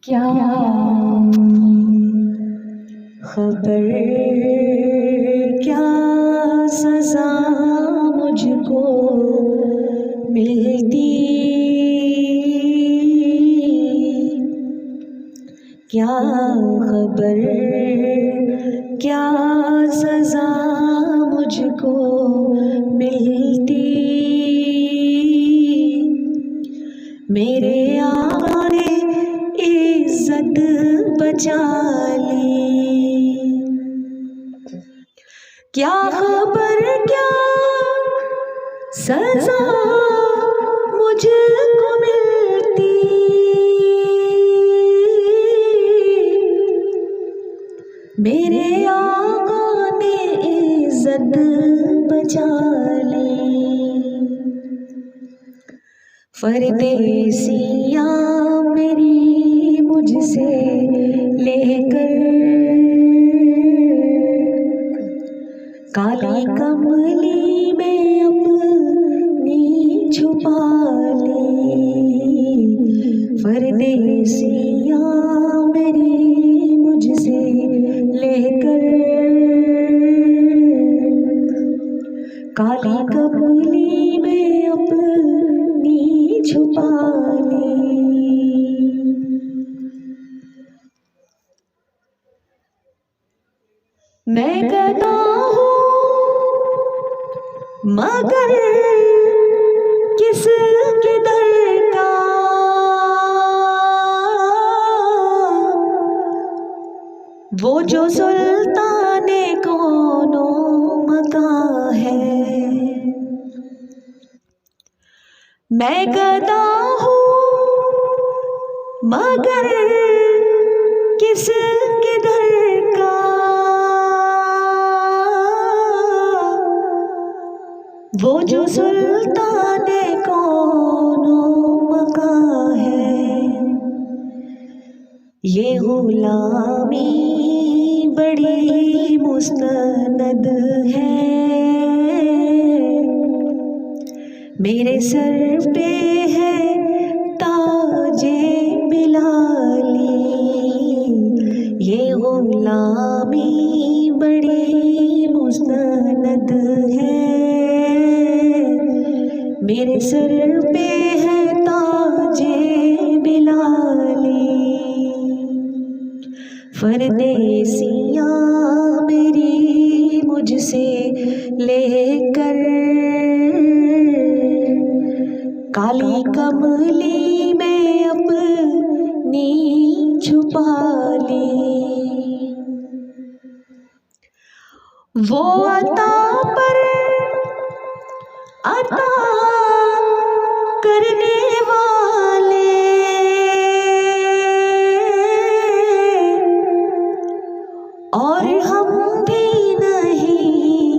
क्या खबर, क्या सज़ा मुझको मिलती, क्या खबर, क्या सज़ा मुझको मिलती। मेरे आका ने इज्जत बचा ली, क्या खबर, क्या सज़ा मुझको मिलती। मेरे आका ने इज्जत बचा ली। परदेसियाँ मेरी मुझसे लेकर काली कमली में अपनी छुपा ली। परदेसियाँ मेरी मुझसे लेकर काली कमली में अपनी छुपा ली। मैं गदा हूँ मगर किस किधर का, वो जो सुल्ताने कौनो मकां है। मैं गदा हूँ मगर किस किधर का, वो जो सुल्ताने कौनो मकां है। ये गुलामी बड़ी मुस्तनद है, मेरे सर पे है ताजे बिलाली। ये गुलामी बड़ी मुस्तनद है, मेरे सर पे है ताजे बिलाली। परदेसियाँ मेरी मुझसे लेकर काली कमली में अपनी छुपा ली। वो अता पर अता करने वाले, और हम भी नहीं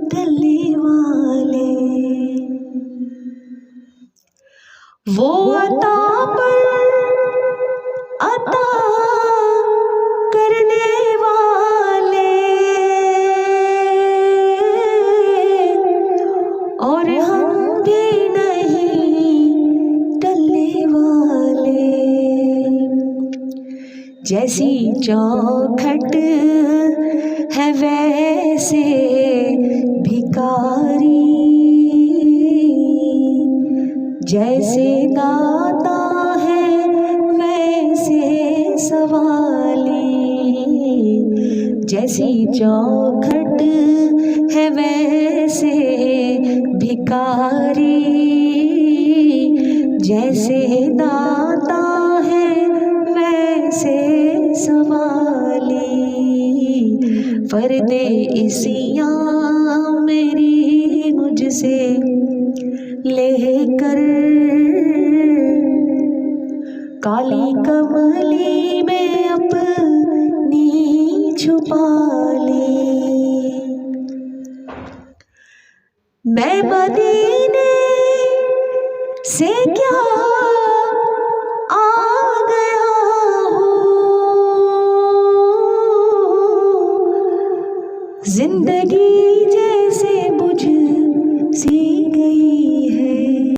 टलने वाले। वो अता पर अता करने वाले, और हम भी नहीं टलने वाले। जैसी चौखट है वैसे भिखारी, जैसे दाता है वैसे सवाली। जैसी चौखट है वैसे भिखारी, जैसे दाता है वैसे सवाली। परदेसियाँ मेरी मुझसे लेकर काली कमली में अपनी छुपा ली। मैं मदीने से क्या आ गया हूँ, जिंदगी